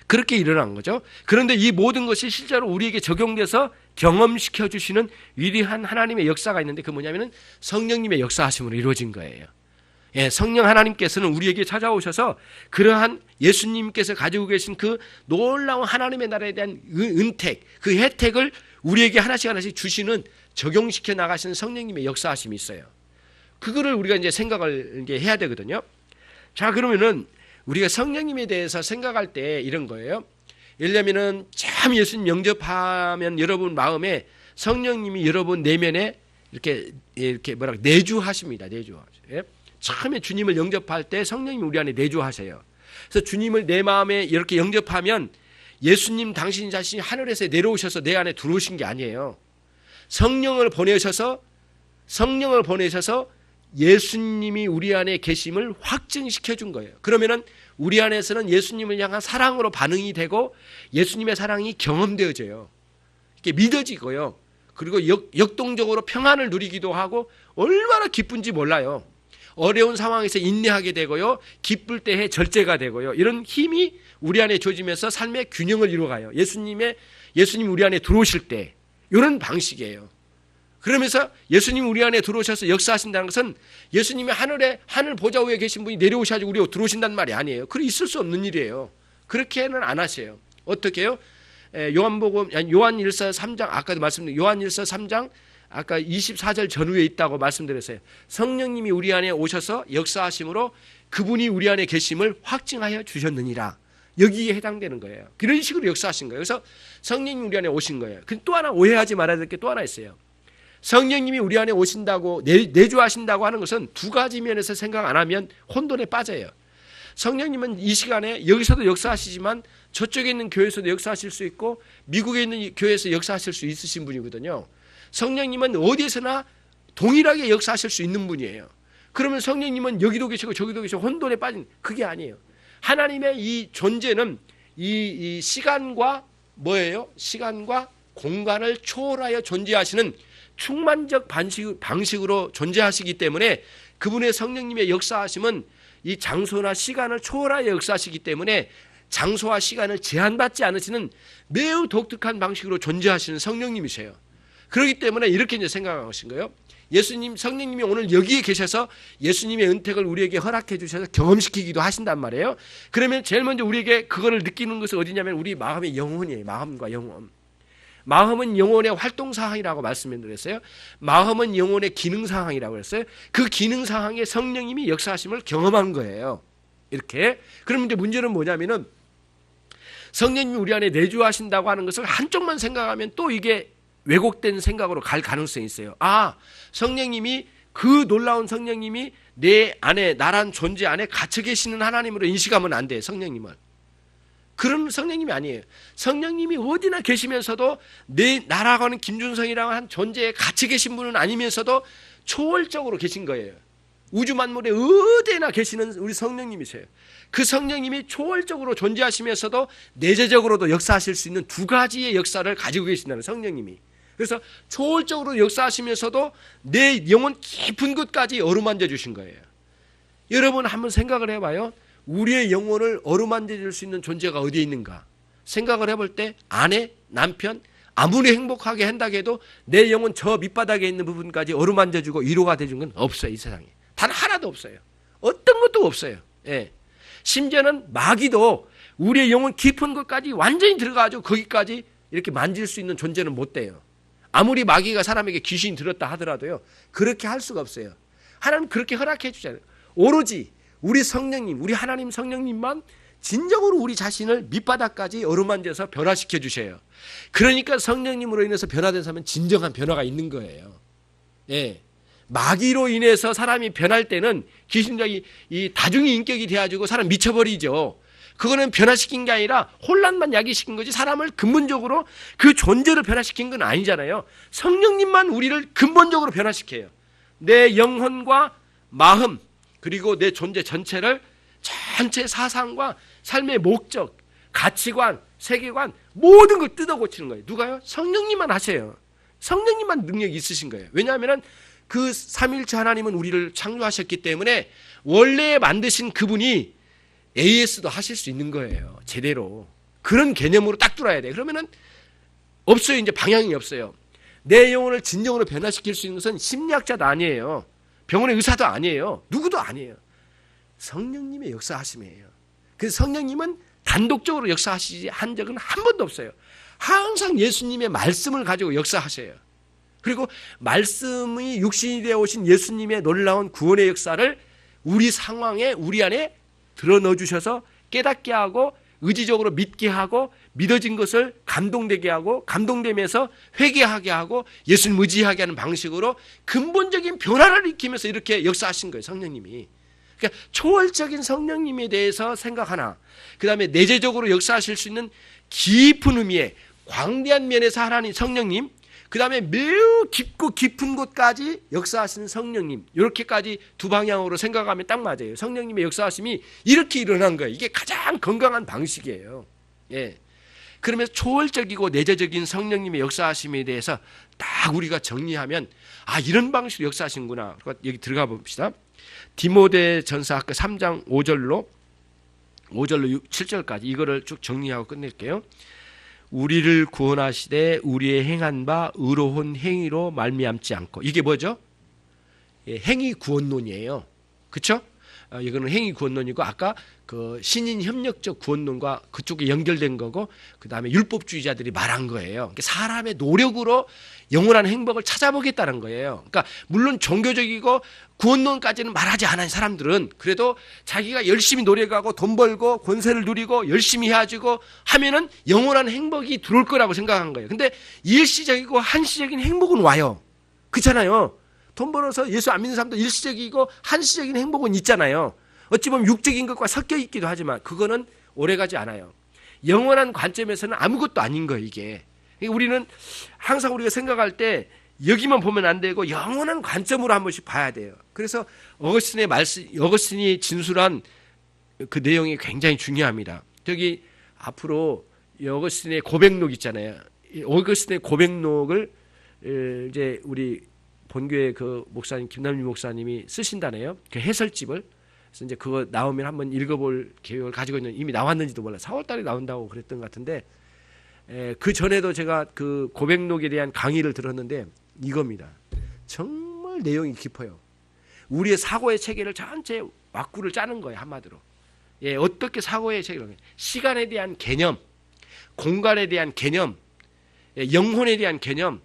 그렇게 일어난 거죠. 그런데 이 모든 것이 실제로 우리에게 적용돼서 경험시켜 주시는 위대한 하나님의 역사가 있는데, 그 뭐냐면은 성령님의 역사하심으로 이루어진 거예요. 예, 성령 하나님께서는 우리에게 찾아오셔서 그러한 예수님께서 가지고 계신 그 놀라운 하나님의 나라에 대한 은택, 그 혜택을 우리에게 하나씩 하나씩 주시는, 적용시켜 나가시는 성령님의 역사하심이 있어요. 그거를 우리가 이제 생각을 이제 해야 되거든요. 자, 그러면은 우리가 성령님에 대해서 생각할 때 이런 거예요. 예를 들면은 참 예수님 영접하면 여러분 마음에 성령님이 여러분 내면에 이렇게 뭐라 내주하십니다. 내주하셔요. 예? 처음에 주님을 영접할 때 성령님이 우리 안에 내주하세요. 그래서 주님을 내 마음에 이렇게 영접하면 예수님 당신 자신이 하늘에서 내려오셔서 내 안에 들어오신 게 아니에요. 성령을 보내셔서 예수님이 우리 안에 계심을 확증시켜 준 거예요. 그러면은 우리 안에서는 예수님을 향한 사랑으로 반응이 되고 예수님의 사랑이 경험되어져요. 이게 믿어지고요. 그리고 역동적으로 평안을 누리기도 하고 얼마나 기쁜지 몰라요. 어려운 상황에서 인내하게 되고요. 기쁠 때에 절제가 되고요. 이런 힘이 우리 안에 주어지면서 삶의 균형을 이루어가요. 예수님 우리 안에 들어오실 때 이런 방식이에요. 그러면서 예수님 우리 안에 들어오셔서 역사하신다는 것은 예수님이 하늘 보좌 위에 계신 분이 내려오셔가지고 우리 들어오신다는 말이 아니에요. 그래 있을 수 없는 일이에요. 그렇게는 안 하세요. 어떻게 해요? 요한일서 3장, 아까도 말씀드린 요한일서 3장 아까 24절 전후에 있다고 말씀드렸어요. 성령님이 우리 안에 오셔서 역사하심으로 그분이 우리 안에 계심을 확증하여 주셨느니라. 여기에 해당되는 거예요. 그런 식으로 역사하신 거예요. 그래서 성령님이 우리 안에 오신 거예요. 또 하나 오해하지 말아야 될 게 또 하나 있어요. 성령님이 우리 안에 오신다고 내주하신다고 하는 것은 두 가지 면에서 생각 안 하면 혼돈에 빠져요. 성령님은 이 시간에 여기서도 역사하시지만 저쪽에 있는 교회에서도 역사하실 수 있고 미국에 있는 교회에서 역사하실 수 있으신 분이거든요. 성령님은 어디에서나 동일하게 역사하실 수 있는 분이에요. 그러면 성령님은 여기도 계시고 저기도 계시고 혼돈에 빠진, 그게 아니에요. 하나님의 이 존재는 이 시간과 뭐예요? 시간과 공간을 초월하여 존재하시는 충만적 방식으로 존재하시기 때문에 그분의 성령님의 역사하심은 이 장소나 시간을 초월하여 역사하시기 때문에 장소와 시간을 제한받지 않으시는 매우 독특한 방식으로 존재하시는 성령님이세요. 그렇기 때문에 이렇게 이제 생각하신 거예요. 성령님이 오늘 여기에 계셔서 예수님의 은택을 우리에게 허락해 주셔서 경험시키기도 하신단 말이에요. 그러면 제일 먼저 우리에게 그거를 느끼는 것은 어디냐면 우리 마음의 영혼이에요. 마음과 영혼. 마음은 영혼의 활동사항이라고 말씀드렸어요. 마음은 영혼의 기능사항이라고 했어요. 그 기능사항에 성령님이 역사하심을 경험한 거예요. 이렇게. 그럼 이제 문제는 뭐냐면은 성령님이 우리 안에 내주하신다고 하는 것을 한쪽만 생각하면 또 이게 왜곡된 생각으로 갈 가능성이 있어요. 성령님이, 그 놀라운 성령님이 내 안에, 나란 존재 안에 갇혀 계시는 하나님으로 인식하면 안 돼요. 성령님은. 그런 성령님이 아니에요. 성령님이 어디나 계시면서도 나라고 하는 김준성이라고 한 존재에 갇혀 계신 분은 아니면서도 초월적으로 계신 거예요. 우주 만물에 어디나 계시는 우리 성령님이세요. 그 성령님이 초월적으로 존재하시면서도 내재적으로도 역사하실 수 있는 두 가지의 역사를 가지고 계신다는, 성령님이. 그래서 초월적으로 역사하시면서도 내 영혼 깊은 곳까지 어루만져 주신 거예요. 여러분 한번 생각을 해봐요. 우리의 영혼을 어루만져 줄 수 있는 존재가 어디에 있는가? 생각을 해볼 때 아내, 남편, 아무리 행복하게 한다고 해도 내 영혼 저 밑바닥에 있는 부분까지 어루만져 주고 위로가 돼준 건 없어요. 이 세상에. 단 하나도 없어요. 어떤 것도 없어요. 예. 심지어는 마귀도 우리의 영혼 깊은 것까지 완전히 들어가가지고 거기까지 이렇게 만질 수 있는 존재는 못 돼요. 아무리 마귀가 사람에게 귀신이 들었다 하더라도요, 그렇게 할 수가 없어요. 하나님 그렇게 허락해 주잖아요. 오로지 우리 성령님, 우리 하나님 성령님만 진정으로 우리 자신을 밑바닥까지 어루만져서 변화시켜 주셔요. 그러니까 성령님으로 인해서 변화된 사람은 진정한 변화가 있는 거예요. 예. 마귀로 인해서 사람이 변할 때는 귀신적이 이 다중이 인격이 돼가지고 사람 미쳐버리죠. 그거는 변화시킨 게 아니라 혼란만 야기시킨 거지 사람을 근본적으로 그 존재를 변화시킨 건 아니잖아요. 성령님만 우리를 근본적으로 변화시켜요. 내 영혼과 마음 그리고 내 존재 전체를 전체 사상과 삶의 목적, 가치관, 세계관 모든 걸 뜯어 고치는 거예요. 누가요? 성령님만 하세요. 성령님만 능력이 있으신 거예요. 왜냐하면 그 삼일체 하나님은 우리를 창조하셨기 때문에 원래 만드신 그분이 AS도 하실 수 있는 거예요. 제대로. 그런 개념으로 딱 뚫어야 돼. 그러면은 없어요. 이제 방향이 없어요. 내 영혼을 진정으로 변화시킬 수 있는 것은 심리학자도 아니에요. 병원의 의사도 아니에요. 누구도 아니에요. 성령님의 역사하심이에요. 그래서 성령님은 단독적으로 역사하시지 한 적은 한 번도 없어요. 항상 예수님의 말씀을 가지고 역사하셔요. 그리고 말씀이 육신이 되어 오신 예수님의 놀라운 구원의 역사를 우리 상황에 우리 안에 드러넣어 주셔서 깨닫게 하고 의지적으로 믿게 하고 믿어진 것을 감동되게 하고 감동되면서 회개하게 하고 예수님 의지하게 하는 방식으로 근본적인 변화를 일으키면서 이렇게 역사하신 거예요. 성령님이. 그러니까 초월적인 성령님에 대해서 생각하나 그 다음에 내재적으로 역사하실 수 있는 깊은 의미의 광대한 면에서 하나님 성령님, 그 다음에 매우 깊고 깊은 곳까지 역사하시는 성령님, 이렇게까지 두 방향으로 생각하면 딱 맞아요. 성령님의 역사하심이 이렇게 일어난 거예요. 이게 가장 건강한 방식이에요. 예. 그러면서 초월적이고 내재적인 성령님의 역사하심에 대해서 딱 우리가 정리하면 아, 이런 방식으로 역사하신구나. 여기 들어가 봅시다. 디모데전서 아까 3장 5절로 7절까지 이거를 쭉 정리하고 끝낼게요. 우리를 구원하시되 우리의 행한 바 의로운 행위로 말미암지 않고, 이게 뭐죠? 예, 행위 구원론이에요. 그렇죠? 이거는 행위 구원론이고 아까 그 신인 협력적 구원론과 그쪽에 연결된 거고, 그 다음에 율법주의자들이 말한 거예요. 그러니까 사람의 노력으로 영원한 행복을 찾아보겠다는 거예요. 그러니까 물론 종교적이고 구원론까지는 말하지 않은 사람들은 그래도 자기가 열심히 노력하고 돈 벌고 권세를 누리고 열심히 해가지고 하면은 영원한 행복이 들어올 거라고 생각한 거예요. 근데 일시적이고 한시적인 행복은 와요. 그렇잖아요. 돈 벌어서 예수 안 믿는 사람도 일시적이고 한시적인 행복은 있잖아요. 어찌 보면 육적인 것과 섞여 있기도 하지만 그거는 오래가지 않아요. 영원한 관점에서는 아무것도 아닌 거예요, 이게. 우리는 항상 우리가 생각할 때 여기만 보면 안 되고 영원한 관점으로 한 번씩 봐야 돼요. 그래서 어거스틴이 진술한 그 내용이 굉장히 중요합니다. 저기 앞으로 어거스틴의 고백록 있잖아요. 어거스틴의 고백록을 이제 우리 본교의 그 목사님 김남일 목사님이 쓰신다네요. 그 해설집을. 그래서 이제 그거 나오면 한번 읽어볼 계획을 가지고 있는, 이미 나왔는지도 몰라. 4월달에 나온다고 그랬던 것 같은데, 그 전에도 제가 그 고백록에 대한 강의를 들었는데 이겁니다. 정말 내용이 깊어요. 우리의 사고의 체계를 전체 왁구를 짜는 거예요, 한마디로. 예, 어떻게 사고의 체계를, 시간에 대한 개념, 공간에 대한 개념, 영혼에 대한 개념,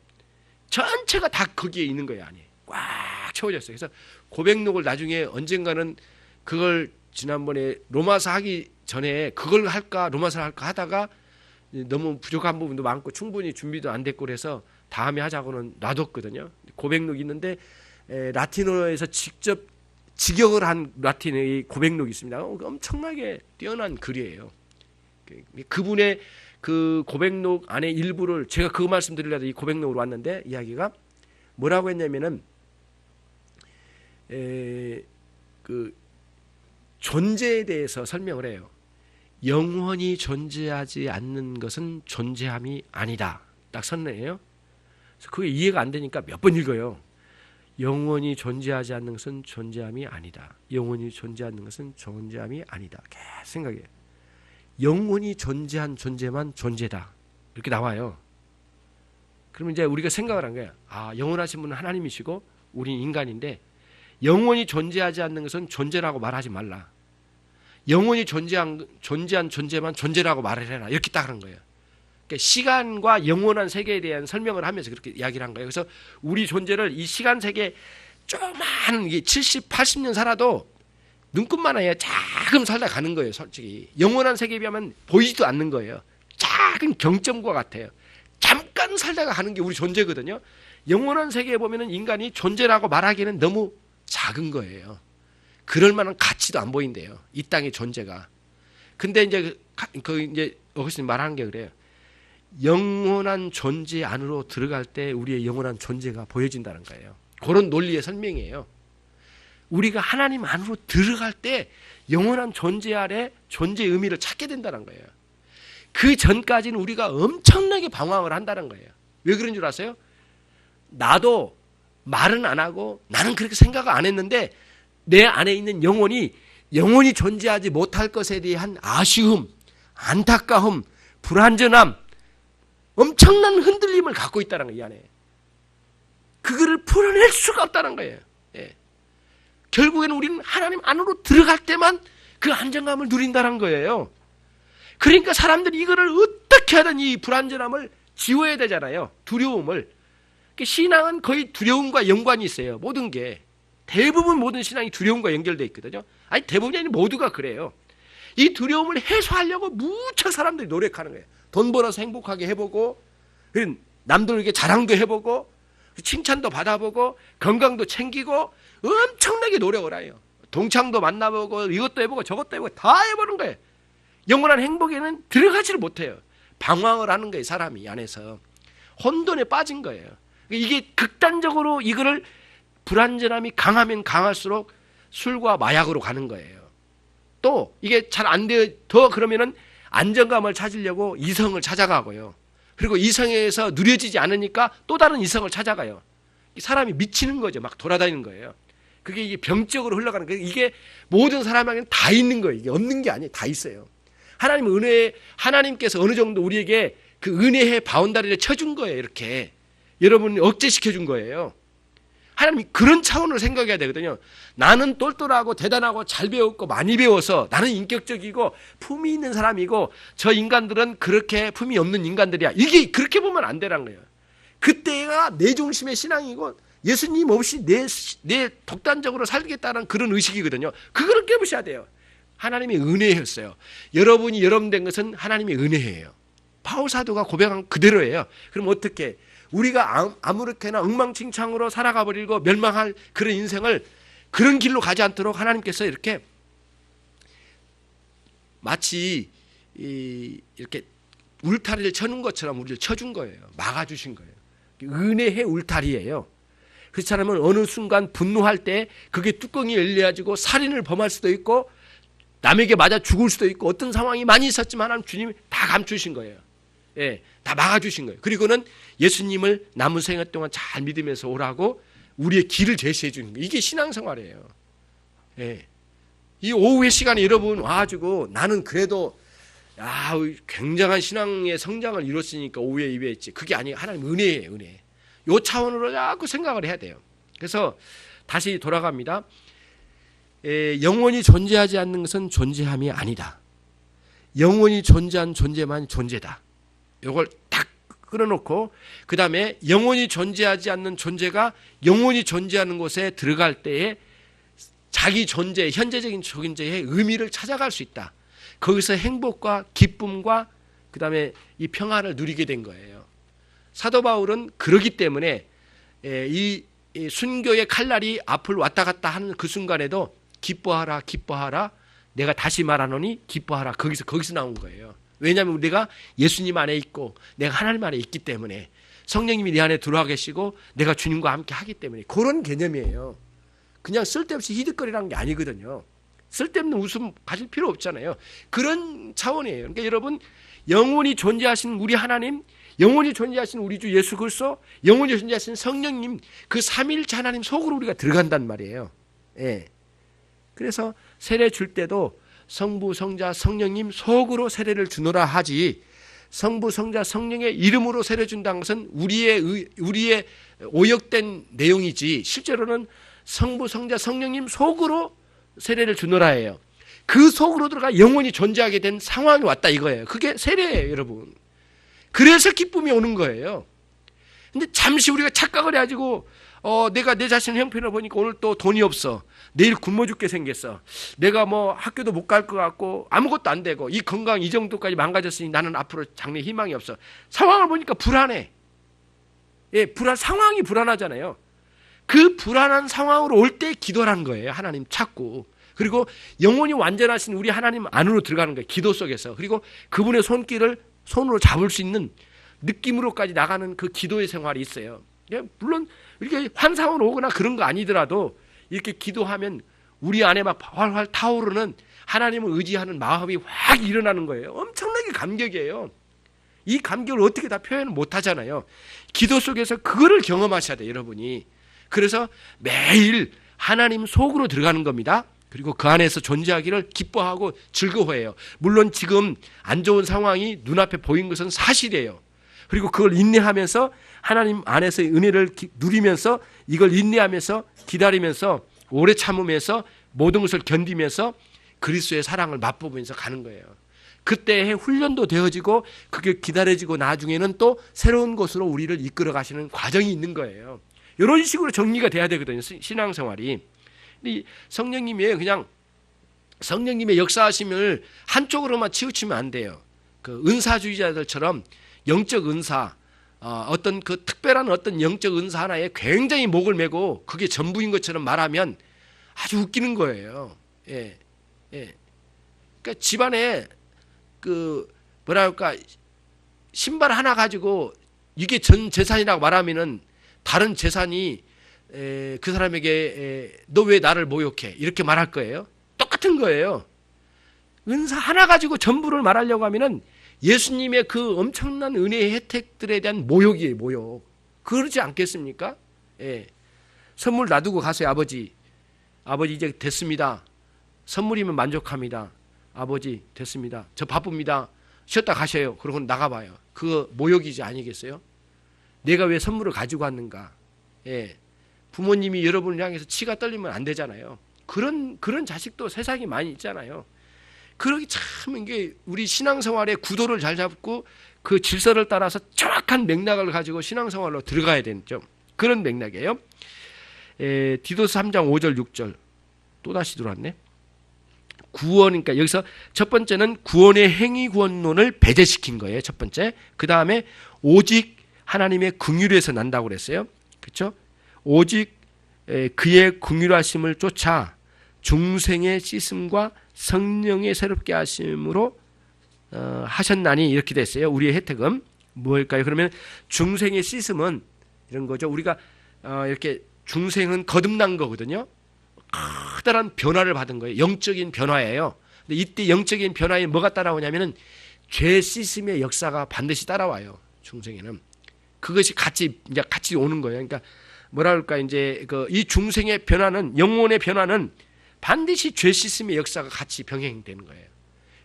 전체가 다 거기에 있는 거예요, 안에. 꽉 채워졌어요. 그래서 고백록을 나중에 언젠가는 그걸 지난번에 로마서 하기 전에 그걸 할까 로마서를 할까 하다가 너무 부족한 부분도 많고 충분히 준비도 안 됐고 그래서 다음에 하자고는 놔뒀거든요. 고백록이 있는데 라틴어에서 직접 직역을 한 라틴의 고백록이 있습니다. 엄청나게 뛰어난 글이에요. 그분의 그 고백록 안에 일부를 제가 그 말씀 드리려고 이 고백록으로 왔는데, 이야기가 뭐라고 했냐면은 그 존재에 대해서 설명을 해요. 영원히 존재하지 않는 것은 존재함이 아니다. 딱 선언해요. 그래서 그게 이해가 안 되니까 몇 번 읽어요. 영원히 존재하지 않는 것은 존재함이 아니다. 영원히 존재하는 것은 존재함이 아니다. 계속 생각해요. 영원히 존재한 존재만 존재다. 이렇게 나와요. 그러면 이제 우리가 생각을 한 거야. 아, 영원하신 분은 하나님이시고 우리는 인간인데 영원히 존재하지 않는 것은 존재라고 말하지 말라. 영원히 존재한 존재만 존재라고 말을 해라. 이렇게 딱 하는 거예요. 그러니까 시간과 영원한 세계에 대한 설명을 하면서 그렇게 이야기를 한 거예요. 그래서 우리 존재를 이 시간 세계 조그만 70, 80년 살아도 눈끝만 해야 작은 살다 가는 거예요. 솔직히 영원한 세계에 비하면 보이지도 않는 거예요. 작은 경점과 같아요. 잠깐 살다가 가는 게 우리 존재거든요. 영원한 세계에 보면은 인간이 존재라고 말하기에는 너무 작은 거예요. 그럴 만한 가치도 안 보인대요, 이 땅의 존재가. 근데 이제 이제 어거스틴 말하는 게 그래요. 영원한 존재 안으로 들어갈 때 우리의 영원한 존재가 보여진다는 거예요. 그런 논리의 설명이에요. 우리가 하나님 안으로 들어갈 때 영원한 존재 아래 존재의 의미를 찾게 된다는 거예요. 그 전까지는 우리가 엄청나게 방황을 한다는 거예요. 왜 그런 줄 아세요? 나도 말은 안 하고 나는 그렇게 생각을 안 했는데 내 안에 있는 영혼이 영원히 존재하지 못할 것에 대한 아쉬움, 안타까움, 불완전함, 엄청난 흔들림을 갖고 있다는 거예요, 이 안에. 그거를 풀어낼 수가 없다는 거예요. 예. 결국에는 우리는 하나님 안으로 들어갈 때만 그 안정감을 누린다는 거예요. 그러니까 사람들이 이거를 어떻게 하든 이 불안전함을 지워야 되잖아요. 두려움을. 신앙은 거의 두려움과 연관이 있어요. 모든 게. 대부분 모든 신앙이 두려움과 연결되어 있거든요. 아니 대부분이 아니라 모두가 그래요. 이 두려움을 해소하려고 무척 사람들이 노력하는 거예요. 돈 벌어서 행복하게 해보고, 남들에게 자랑도 해보고, 칭찬도 받아보고, 건강도 챙기고, 엄청나게 노력을 해요. 동창도 만나보고, 이것도 해보고, 저것도 해보고, 다 해보는 거예요. 영원한 행복에는 들어가지를 못해요. 방황을 하는 거예요, 사람이 안에서. 혼돈에 빠진 거예요. 이게 극단적으로 이거를 불안전함이 강하면 강할수록 술과 마약으로 가는 거예요. 또 이게 잘 안 돼요. 더 그러면은 안정감을 찾으려고 이성을 찾아가고요. 그리고 이성에서 누려지지 않으니까 또 다른 이성을 찾아가요. 사람이 미치는 거죠. 막 돌아다니는 거예요. 그게 이게 병적으로 흘러가는 거예요. 이게 모든 사람에게는 다 있는 거예요. 이게 없는 게 아니에요. 다 있어요. 하나님 은혜, 하나님께서 어느 정도 우리에게 그 은혜의 바운다리를 쳐준 거예요. 이렇게 여러분이 억제시켜 준 거예요. 하나님이 그런 차원으로 생각해야 되거든요. 나는 똘똘하고 대단하고 잘 배웠고 많이 배워서 나는 인격적이고 품이 있는 사람이고 저 인간들은 그렇게 품이 없는 인간들이야. 이게 그렇게 보면 안 되라는 거예요. 그때가 내 중심의 신앙이고 예수님 없이 내 독단적으로 살겠다는 그런 의식이거든요. 그거를 깨부셔야 돼요. 하나님의 은혜였어요. 여러분이 여러분 된 것은 하나님의 은혜예요. 바울 사도가 고백한 그대로예요. 그럼 어떻게? 우리가 아무렇게나 엉망진창으로 살아가 버리고 멸망할 그런 인생을 그런 길로 가지 않도록 하나님께서 이렇게 마치 이렇게 울타리를 쳐는 것처럼 우리를 쳐준 거예요. 막아주신 거예요. 은혜의 울타리예요. 그 사람은 어느 순간 분노할 때 그게 뚜껑이 열려가지고 살인을 범할 수도 있고 남에게 맞아 죽을 수도 있고 어떤 상황이 많이 있었지만 하나님 주님이 다 감추신 거예요. 예, 다 막아주신 거예요. 그리고는 예수님을 남은 생애 동안 잘 믿으면서 오라고 우리의 길을 제시해 주는 거예요. 이게 신앙생활이에요. 예. 이 오후의 시간에 여러분 와가지고 나는 그래도 굉장한 신앙의 성장을 이뤘으니까 오후에 예배했지. 그게 아니에요. 하나님 은혜예요. 은혜. 이 차원으로 자꾸 생각을 해야 돼요. 그래서 다시 돌아갑니다. 영원히 존재하지 않는 것은 존재함이 아니다. 영원히 존재한 존재만 존재다. 이걸 딱 끌어놓고 그 다음에 영원히 존재하지 않는 존재가 영원히 존재하는 곳에 들어갈 때에 자기 존재, 현재적인 존재의 의미를 찾아갈 수 있다. 거기서 행복과 기쁨과 그 다음에 이 평안을 누리게 된 거예요. 사도 바울은 그러기 때문에 이 순교의 칼날이 앞을 왔다 갔다 하는 그 순간에도 기뻐하라 기뻐하라 내가 다시 말하노니 기뻐하라 거기서 나온 거예요. 왜냐하면 우리가 예수님 안에 있고 내가 하나님 안에 있기 때문에 성령님이 내 안에 들어와 계시고 내가 주님과 함께 하기 때문에 그런 개념이에요. 그냥 쓸데없이 히끅거리라는 게 아니거든요. 쓸데없는 웃음 가질 필요 없잖아요. 그런 차원이에요. 그러니까 여러분 영원히 존재하신 우리 하나님, 영원히 존재하신 우리 주 예수 그리스도, 영원히 존재하신 성령님 그 삼위일체 하나님 속으로 우리가 들어간단 말이에요. 예. 그래서 세례 줄 때도 성부, 성자, 성령님 속으로 세례를 주노라 하지 성부, 성자, 성령의 이름으로 세례 준다는 것은 우리의 오역된 내용이지 실제로는 성부, 성자, 성령님 속으로 세례를 주노라 해요. 그 속으로 들어가 영원히 존재하게 된 상황이 왔다 이거예요. 그게 세례예요, 여러분. 그래서 기쁨이 오는 거예요. 근데 잠시 우리가 착각을 해가지고 내가 내 자신을 형편을 보니까 오늘 또 돈이 없어. 내일 굶어 죽게 생겼어. 내가 뭐 학교도 못 갈 것 같고 아무것도 안 되고 이 건강 이 정도까지 망가졌으니 나는 앞으로 장래 희망이 없어. 상황을 보니까 불안해. 예, 상황이 불안하잖아요. 그 불안한 상황으로 올 때 기도라는 거예요. 하나님 찾고. 그리고 영원히 완전하신 우리 하나님 안으로 들어가는 거예요. 기도 속에서. 그리고 그분의 손길을 손으로 잡을 수 있는 느낌으로까지 나가는 그 기도의 생활이 있어요. 물론 이렇게 환상으로 오거나 그런 거 아니더라도 이렇게 기도하면 우리 안에 막 활활 타오르는 하나님을 의지하는 마음이 확 일어나는 거예요. 엄청나게 감격이에요. 이 감격을 어떻게 다 표현을 못 하잖아요. 기도 속에서 그거를 경험하셔야 돼요, 여러분이. 그래서 매일 하나님 속으로 들어가는 겁니다. 그리고 그 안에서 존재하기를 기뻐하고 즐거워해요. 물론 지금 안 좋은 상황이 눈앞에 보인 것은 사실이에요. 그리고 그걸 인내하면서 하나님 안에서의 은혜를 누리면서 이걸 인내하면서 기다리면서 오래 참으면서 모든 것을 견디면서 그리스도의 사랑을 맛보면서 가는 거예요. 그때의 훈련도 되어지고 그게 기다려지고 나중에는 또 새로운 곳으로 우리를 이끌어 가시는 과정이 있는 거예요. 이런 식으로 정리가 돼야 되거든요. 신앙생활이. 성령님이 그냥 성령님의 역사하심을 한쪽으로만 치우치면 안 돼요. 그 은사주의자들처럼 영적 은사, 어떤 그 특별한 어떤 영적 은사 하나에 굉장히 목을 메고 그게 전부인 것처럼 말하면 아주 웃기는 거예요. 예, 예. 그러니까 집안에 그 뭐랄까 신발 하나 가지고 이게 전 재산이라고 말하면은 다른 재산이 그 사람에게 너 왜 나를 모욕해? 이렇게 말할 거예요. 똑같은 거예요. 은사 하나 가지고 전부를 말하려고 하면은 예수님의 그 엄청난 은혜의 혜택들에 대한 모욕이에요, 모욕. 그러지 않겠습니까? 예. 선물 놔두고 가세요, 아버지. 아버지 이제 됐습니다. 선물이면 만족합니다. 아버지 됐습니다. 저 바쁩니다. 쉬었다 가셔요. 그러고 나가봐요. 그거 모욕이지 아니겠어요? 내가 왜 선물을 가지고 왔는가? 예. 부모님이 여러분을 향해서 치가 떨리면 안 되잖아요. 그런 자식도 세상에 많이 있잖아요. 그러기 참 이게 우리 신앙생활의 구도를 잘 잡고 그 질서를 따라서 정확한 맥락을 가지고 신앙생활로 들어가야 되는 점. 그런 맥락이에요. 디도스 3장 5절 6절 또다시 들어왔네. 구원, 그러니까 여기서 첫 번째는 구원의 행위 구원론을 배제시킨 거예요. 첫 번째. 그 다음에 오직 하나님의 긍휼에서 난다고 그랬어요. 그렇죠? 오직 그의 긍휼하심을 쫓아 중생의 씻음과 성령의 새롭게 하심으로 하셨나니 이렇게 됐어요. 우리의 혜택은 뭘까요? 그러면 중생의 씻음은 이런 거죠. 우리가 이렇게 중생은 거듭난 거거든요. 커다란 변화를 받은 거예요. 영적인 변화예요. 근데 이때 영적인 변화에 뭐가 따라오냐면은 죄 씻음의 역사가 반드시 따라와요. 중생에는 그것이 같이 오는 거예요. 그러니까 뭐라 그럴까 이제 이 중생의 변화는 영혼의 변화는 반드시 죄 씻음의 역사가 같이 병행되는 거예요.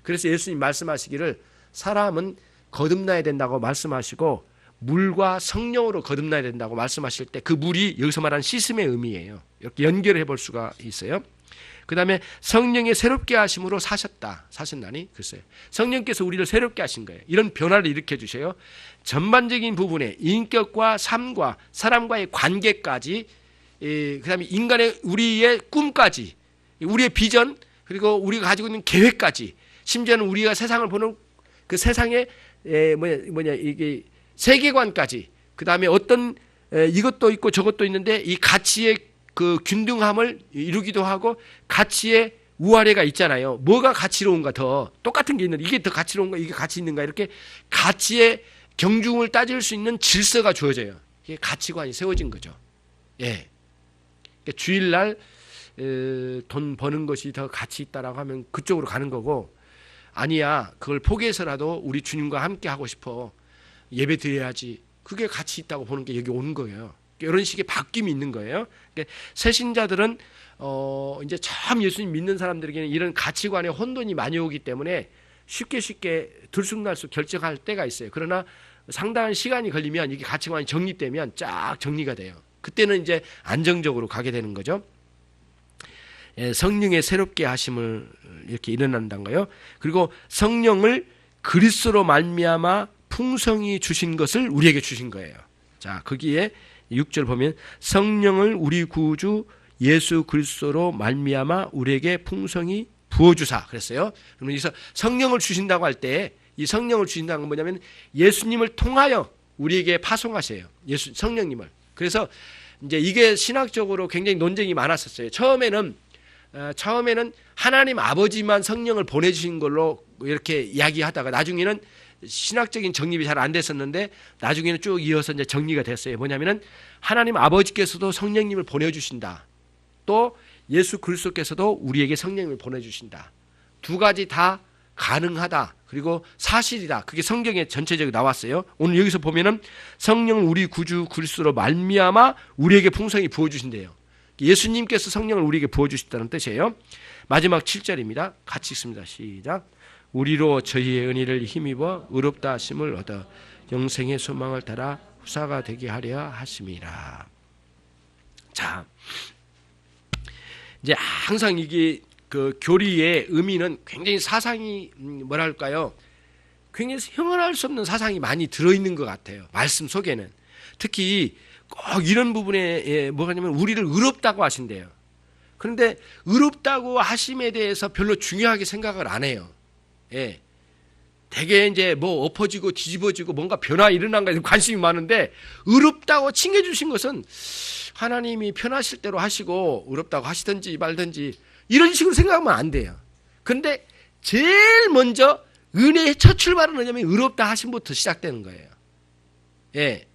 그래서 예수님 말씀하시기를 사람은 거듭나야 된다고 말씀하시고 물과 성령으로 거듭나야 된다고 말씀하실 때 그 물이 여기서 말하는 씻음의 의미예요. 이렇게 연결해 볼 수가 있어요. 그 다음에 성령의 새롭게 하심으로 사셨나니 글쎄요. 성령께서 우리를 새롭게 하신 거예요. 이런 변화를 일으켜 주셔요. 전반적인 부분에 인격과 삶과 사람과의 관계까지, 그 다음에 인간의 우리의 꿈까지, 우리의 비전, 그리고 우리가 가지고 있는 계획까지, 심지어는 우리가 세상을 보는 그 세상의 이게 세계관까지, 그 다음에 어떤 이것도 있고 저것도 있는데 이 가치의 그 균등함을 이루기도 하고 가치의 우아래가 있잖아요. 뭐가 가치로운가 더 똑같은 게 있는데 이게 더 가치로운가 이게 가치 있는가 이렇게 가치의 경중을 따질 수 있는 질서가 주어져요. 이게 가치관이 세워진 거죠. 예. 그러니까 주일날 돈 버는 것이 더 가치 있다라고 하면 그쪽으로 가는 거고 아니야 그걸 포기해서라도 우리 주님과 함께 하고 싶어 예배 드려야지 그게 가치 있다고 보는 게 여기 오는 거예요. 이런 식의 바뀜이 있는 거예요. 그러니까 새신자들은 이제 참 예수님 믿는 사람들에게는 이런 가치관의 혼돈이 많이 오기 때문에 쉽게 들쑥날쑥 결정할 때가 있어요. 그러나 상당한 시간이 걸리면 이게 가치관이 정립되면 쫙 정리가 돼요. 그때는 이제 안정적으로 가게 되는 거죠. 성령의 새롭게 하심을 이렇게 일어난다는 거예요. 그리고 성령을 그리스도로 말미암아 풍성히 주신 것을 우리에게 주신 거예요. 자, 거기에 6절 보면 성령을 우리 구주 예수 그리스도로 말미암아 우리에게 풍성히 부어주사 그랬어요. 그러면 여기서 성령을 주신다고 할 때 이 성령을 주신다는 건 뭐냐면 예수님을 통하여 우리에게 파송하세요. 성령님을. 그래서 이제 이게 신학적으로 굉장히 논쟁이 많았었어요. 처음에는 하나님 아버지만 성령을 보내주신 걸로 이렇게 이야기하다가 나중에는 신학적인 정립이 잘 안 됐었는데 나중에는 쭉 이어서 이제 정리가 됐어요. 뭐냐면은 하나님 아버지께서도 성령님을 보내주신다. 또 예수 그리스도께서도 우리에게 성령님을 보내주신다. 두 가지 다 가능하다. 그리고 사실이다. 그게 성경에 전체적으로 나왔어요. 오늘 여기서 보면은 성령을 우리 구주 그리스도로 말미암아 우리에게 풍성히 부어주신대요. 예수님께서 성령을 우리에게 부어주신다는 뜻이에요. 마지막 7절입니다. 같이 읽습니다. 시작. 우리로 저희의 은혜를 힘입어 의롭다 하심을 얻어 영생의 소망을 따라 후사가 되게 하려 하심이라. 자, 이제 항상 이게 그 교리의 의미는 굉장히 사상이 뭐랄까요? 굉장히 형언할 수 없는 사상이 많이 들어있는 것 같아요. 말씀 속에는. 특히 꼭 이런 부분에 뭐가냐면 우리를 의롭다고 하신대요. 그런데 의롭다고 하심에 대해서 별로 중요하게 생각을 안 해요. 예. 되게 이제 뭐 엎어지고 뒤집어지고 뭔가 변화 일어난 것에 관심이 많은데 의롭다고 칭해주신 것은 하나님이 편하실 대로 하시고 의롭다고 하시든지 말든지 이런 식으로 생각하면 안 돼요. 그런데 제일 먼저 은혜의 첫 출발은 뭐냐면 의롭다 하심부터 시작되는 거예요. 예.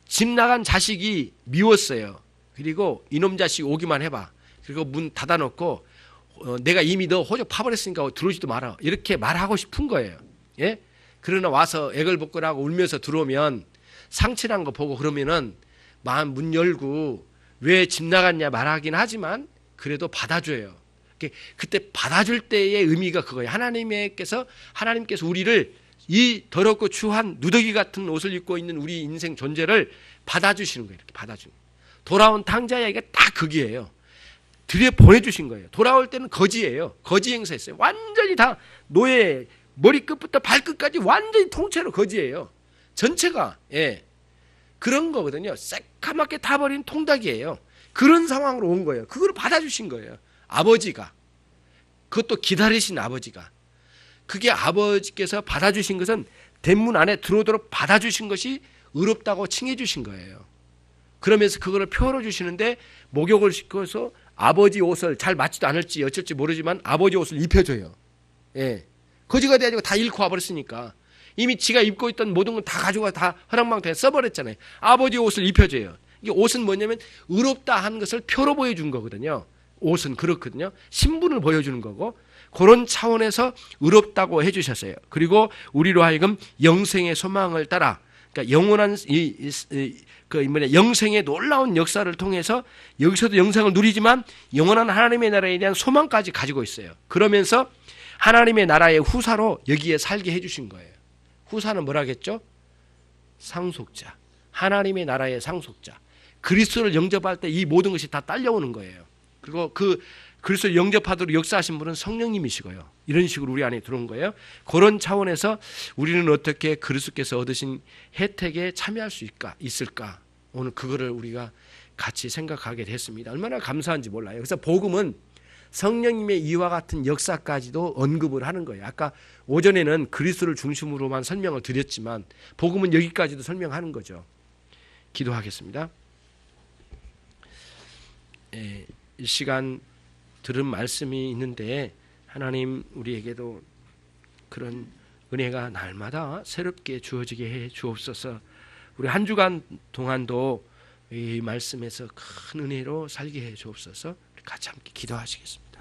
집 나간 자식이 미웠어요. 그리고 이놈 자식 오기만 해봐. 그리고 문 닫아놓고 내가 이미 너 호적 파버렸으니까 들어오지도 마라. 이렇게 말하고 싶은 거예요. 예? 그러나 와서 애걸복걸하고 울면서 들어오면 상처난 거 보고 그러면은 마음 문 열고 왜 집 나갔냐 말하긴 하지만 그래도 받아줘요. 그때 받아줄 때의 의미가 그거예요. 하나님께서 우리를 이 더럽고 추한 누더기 같은 옷을 입고 있는 우리 인생 존재를 받아주시는 거예요. 이렇게 받아주는 거예요. 돌아온 탕자의 이야기가 딱 그게예요. 들여 보내주신 거예요. 돌아올 때는 거지예요. 거지 행사했어요. 완전히 다 노예 머리끝부터 발끝까지 완전히 통째로 거지예요. 전체가. 예. 그런 거거든요. 새까맣게 타버린 통닭이에요. 그런 상황으로 온 거예요. 그걸 받아주신 거예요. 아버지가. 그것도 기다리신 아버지가. 그게 아버지께서 받아주신 것은 대문 안에 들어오도록 받아주신 것이 의롭다고 칭해주신 거예요. 그러면서 그거를 표현해 주시는데 목욕을 시켜서 아버지 옷을 잘 맞지도 않을지 어쩔지 모르지만 아버지 옷을 입혀줘요. 예. 거지가 돼가지고 다 잃고 와버렸으니까 이미 지가 입고 있던 모든 건 다 가지고 다 허랑방탕에 써버렸잖아요. 아버지 옷을 입혀줘요. 이게 옷은 뭐냐면 의롭다 하는 것을 표로 보여준 거거든요. 옷은 그렇거든요. 신분을 보여주는 거고 그런 차원에서 의롭다고 해주셨어요. 그리고 우리로 하여금 영생의 소망을 따라 그러니까 영원한 영생의 놀라운 역사를 통해서 여기서도 영생을 누리지만 영원한 하나님의 나라에 대한 소망까지 가지고 있어요. 그러면서 하나님의 나라의 후사로 여기에 살게 해주신 거예요. 후사는 뭐라겠죠? 상속자. 하나님의 나라의 상속자. 그리스도를 영접할 때 이 모든 것이 다 딸려오는 거예요. 그리고 그 그리스도를 영접하도록 역사하신 분은 성령님이시고요. 이런 식으로 우리 안에 들어온 거예요. 그런 차원에서 우리는 어떻게 그리스도께서 얻으신 혜택에 참여할 수 있을까? 오늘 그거를 우리가 같이 생각하게 됐습니다. 얼마나 감사한지 몰라요. 그래서 복음은 성령님의 이와 같은 역사까지도 언급을 하는 거예요. 아까 오전에는 그리스도를 중심으로만 설명을 드렸지만 복음은 여기까지도 설명하는 거죠. 기도하겠습니다. 이 시간 들은 말씀이 있는데 하나님 우리에게도 그런 은혜가 날마다 새롭게 주어지게 해 주옵소서. 우리 한 주간 동안도 이 말씀에서 큰 은혜로 살게 해 주옵소서. 같이 함께 기도하시겠습니다.